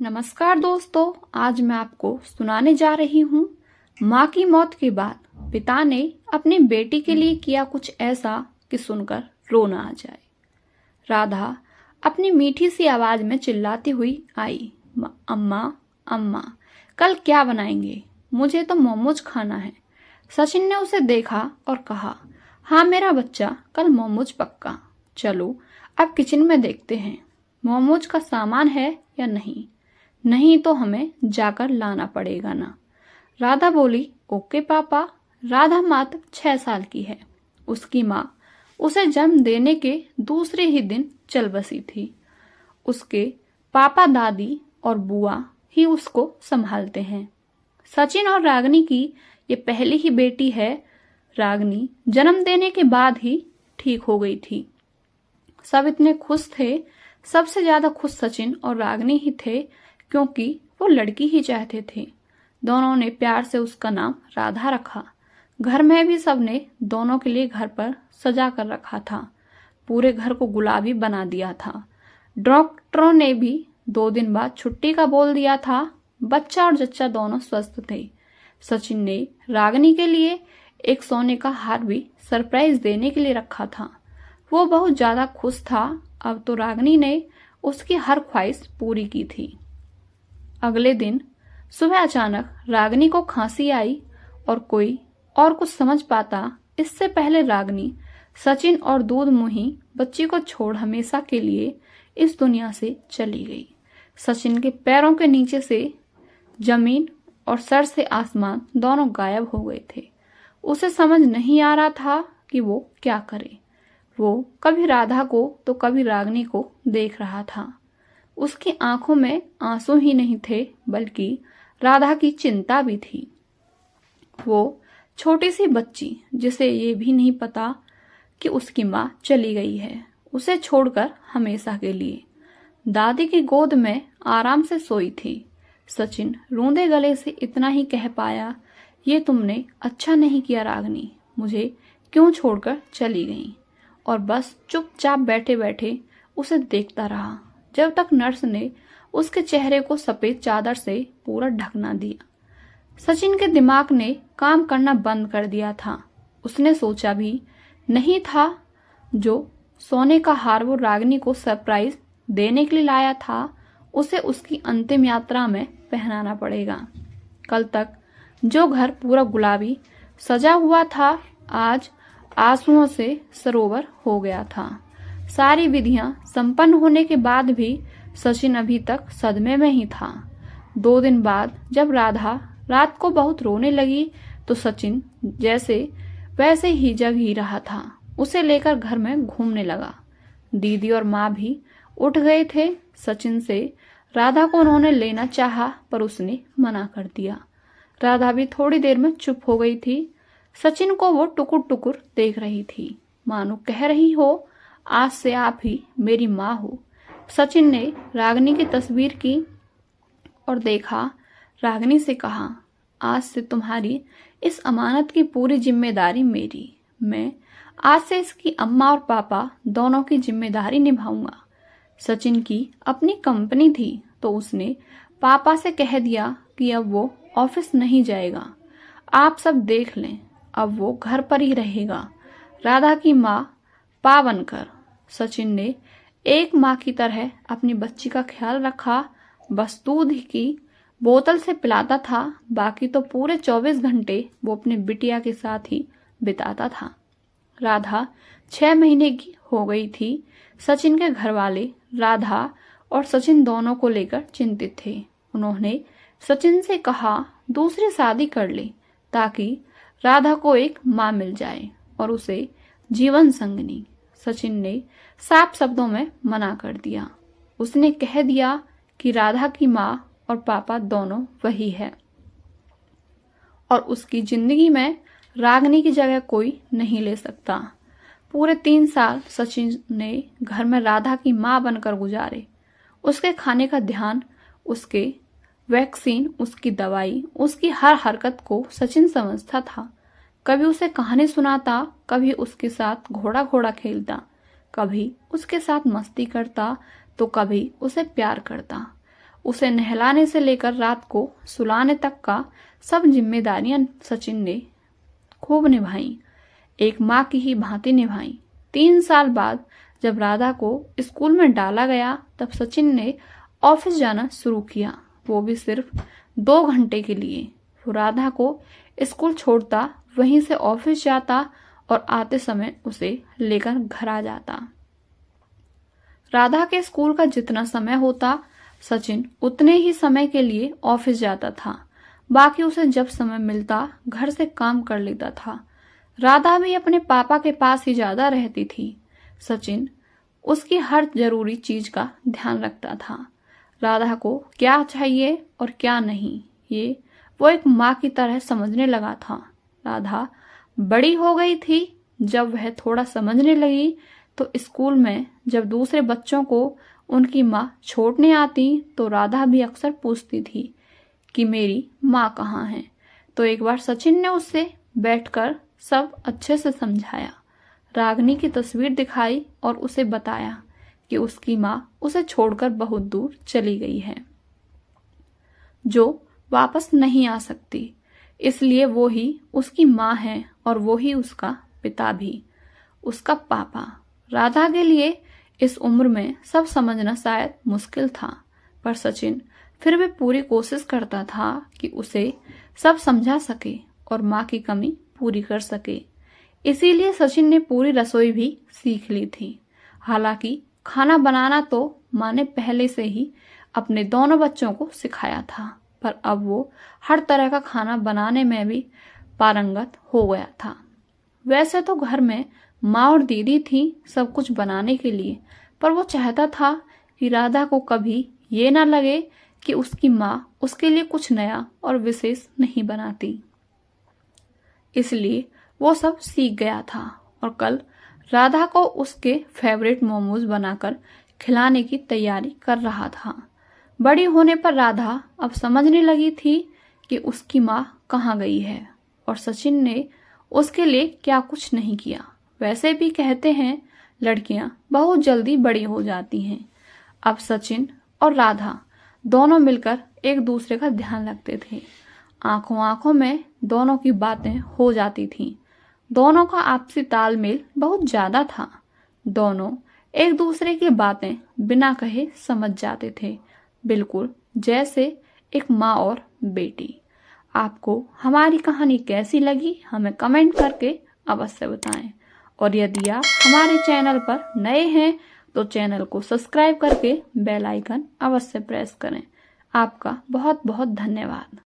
नमस्कार दोस्तों, आज मैं आपको सुनाने जा रही हूँ। माँ की मौत के बाद पिता ने अपनी बेटी के लिए किया कुछ ऐसा कि सुनकर रोना आ जाए। राधा अपनी मीठी सी आवाज में चिल्लाती हुई आई, अम्मा अम्मा, कल क्या बनाएंगे? मुझे तो मोमोज खाना है। सचिन ने उसे देखा और कहा, हाँ मेरा बच्चा, कल मोमोज पक्का। चलो अब किचन में देखते हैं, मोमोज का सामान है या नहीं। नहीं तो हमें जाकर लाना पड़ेगा ना। राधा बोली, ओके पापा। राधा मात्र 6 साल की है। उसकी माँ उसे जन्म देने के दूसरे ही दिन चल बसी थी। उसके पापा दादी और बुआ ही उसको संभालते हैं। सचिन और रागनी की ये पहली ही बेटी है। रागनी जन्म देने के बाद ही ठीक हो गई थी। सब इतने खुश थे। सबसे ज्यादा खुश सचिन और रागनी ही थे, क्योंकि वो लड़की ही चाहते थे। दोनों ने प्यार से उसका नाम राधा रखा। घर में भी सबने दोनों के लिए घर पर सजा कर रखा था। पूरे घर को गुलाबी बना दिया था। डॉक्टरों ने भी 2 दिन बाद छुट्टी का बोल दिया था। बच्चा और जच्चा दोनों स्वस्थ थे। सचिन ने रागनी के लिए एक सोने का हार भी सरप्राइज देने के लिए रखा था। वो बहुत ज्यादा खुश था। अब तो रागनी ने उसकी हर ख्वाहिश पूरी की थी। अगले दिन सुबह अचानक रागनी को खांसी आई और कोई और कुछ समझ पाता इससे पहले रागनी सचिन और दूध मुही बच्ची को छोड़ हमेशा के लिए इस दुनिया से चली गई। सचिन के पैरों के नीचे से जमीन और सर से आसमान दोनों गायब हो गए थे। उसे समझ नहीं आ रहा था कि वो क्या करे। वो कभी राधा को तो कभी रागनी को देख रहा था। उसकी आंखों में आंसू ही नहीं थे, बल्कि राधा की चिंता भी थी। वो छोटी सी बच्ची जिसे ये भी नहीं पता कि उसकी माँ चली गई है, उसे छोड़कर हमेशा के लिए। दादी की गोद में आराम से सोई थी। सचिन रूंधे गले से इतना ही कह पाया, ये तुमने अच्छा नहीं किया रागनी, मुझे क्यों छोड़कर चली गई। और बस चुपचाप बैठे बैठे उसे देखता रहा, जब तक नर्स ने उसके चेहरे को सफेद चादर से पूरा ढक ना दिया। सचिन के दिमाग ने काम करना बंद कर दिया था। उसने सोचा भी नहीं था जो सोने का हार वो रागनी को सरप्राइज देने के लिए लाया था, उसे उसकी अंतिम यात्रा में पहनाना पड़ेगा। कल तक जो घर पूरा गुलाबी सजा हुआ था, आज आंसुओं से सरोवर हो गया था। सारी विधियां संपन्न होने के बाद भी सचिन अभी तक सदमे में ही था। 2 दिन बाद जब राधा रात को बहुत रोने लगी तो सचिन जैसे वैसे ही जग ही रहा था। उसे लेकर घर में घूमने लगा। दीदी और माँ भी उठ गए थे। सचिन से राधा को उन्होंने लेना चाहा, पर उसने मना कर दिया। राधा भी थोड़ी देर में चुप हो गई थी। सचिन को वो टुकुर टुकुर देख रही थी, मानो कह रही हो, आज से आप ही मेरी माँ हो। सचिन ने रागनी की तस्वीर की और देखा। रागनी से कहा, आज से तुम्हारी इस अमानत की पूरी जिम्मेदारी मेरी। मैं आज से इसकी अम्मा और पापा दोनों की जिम्मेदारी निभाऊंगा। सचिन की अपनी कंपनी थी, तो उसने पापा से कह दिया कि अब वो ऑफिस नहीं जाएगा। आप सब देख लें, अब वो घर पर ही रहेगा, राधा की माँ पा बनकर। सचिन ने एक माँ की तरह अपनी बच्ची का ख्याल रखा। बस दूध की बोतल से पिलाता था, बाकी तो पूरे 24 घंटे वो अपने बिटिया के साथ ही बिताता था। राधा 6 महीने की हो गई थी। सचिन के घर वाले राधा और सचिन दोनों को लेकर चिंतित थे। उन्होंने सचिन से कहा, दूसरी शादी कर ले, ताकि राधा को एक माँ मिल जाए और उसे जीवन संगनी। सचिन ने साफ शब्दों में मना कर दिया। उसने कह दिया कि राधा की माँ और पापा दोनों वही है और उसकी जिंदगी में रागनी की जगह कोई नहीं ले सकता। पूरे 3 साल सचिन ने घर में राधा की माँ बनकर गुजारे। उसके खाने का ध्यान, उसके वैक्सीन, उसकी दवाई, उसकी हर हरकत को सचिन समझता था। कभी उसे कहानी सुनाता, कभी उसके साथ घोड़ा घोड़ा खेलता, कभी उसके साथ मस्ती करता, तो कभी उसे प्यार करता। उसे नहलाने से लेकर रात को सुलाने तक का सब जिम्मेदारियां सचिन ने खूब निभाई, एक माँ की ही भांति निभाई। 3 साल बाद जब राधा को स्कूल में डाला गया तब सचिन ने ऑफिस जाना शुरू किया, वो भी सिर्फ 2 घंटे के लिए। वो राधा को स्कूल छोड़ता, वहीं से ऑफिस जाता और आते समय उसे लेकर घर आ जाता। राधा के स्कूल का जितना समय होता सचिन उतने ही समय के लिए ऑफिस जाता था, बाकी उसे जब समय मिलता घर से काम कर लेता था। राधा भी अपने पापा के पास ही ज्यादा रहती थी। सचिन उसकी हर जरूरी चीज का ध्यान रखता था। राधा को क्या चाहिए और क्या नहीं, ये वो एक माँ की तरह समझने लगा था। राधा बड़ी हो गई थी। जब वह थोड़ा समझने लगी तो स्कूल में जब दूसरे बच्चों को उनकी माँ छोड़ने आती तो राधा भी अक्सर पूछती थी कि मेरी माँ कहाँ है। तो एक बार सचिन ने उससे बैठकर सब अच्छे से समझाया, रागिनी की तस्वीर दिखाई और उसे बताया कि उसकी माँ उसे छोड़कर बहुत दूर चली गई है, जो वापस नहीं आ सकती, इसलिए वो ही उसकी माँ है और वो ही उसका पिता भी, उसका पापा। राधा के लिए इस उम्र में सब समझना शायद मुश्किल था, पर सचिन फिर भी पूरी कोशिश करता था कि उसे सब समझा सके और माँ की कमी पूरी कर सके। इसीलिए सचिन ने पूरी रसोई भी सीख ली थी। हालांकि खाना बनाना तो माँ ने पहले से ही अपने दोनों बच्चों को सिखाया था, पर अब वो हर तरह का खाना बनाने में भी पारंगत हो गया था। वैसे तो घर में माँ और दीदी थी सब कुछ बनाने के लिए, पर वो चाहता था कि राधा को कभी ये ना लगे कि उसकी माँ उसके लिए कुछ नया और विशेष नहीं बनाती। इसलिए वो सब सीख गया था और कल राधा को उसके फेवरेट मोमोज बनाकर खिलाने की तैयारी कर रहा था। बड़ी होने पर राधा अब समझने लगी थी कि उसकी माँ कहाँ गई है और सचिन ने उसके लिए क्या कुछ नहीं किया। वैसे भी कहते हैं लड़कियां बहुत जल्दी बड़ी हो जाती हैं। अब सचिन और राधा दोनों मिलकर एक दूसरे का ध्यान रखते थे। आंखों आंखों में दोनों की बातें हो जाती थीं। दोनों का आपसी तालमेल बहुत ज्यादा था। दोनों एक दूसरे की बातें बिना कहे समझ जाते थे, बिल्कुल जैसे एक माँ और बेटी। आपको हमारी कहानी कैसी लगी हमें कमेंट करके अवश्य बताएं, और यदि आप हमारे चैनल पर नए हैं तो चैनल को सब्सक्राइब करके बेल आइकन अवश्य प्रेस करें। आपका बहुत बहुत धन्यवाद।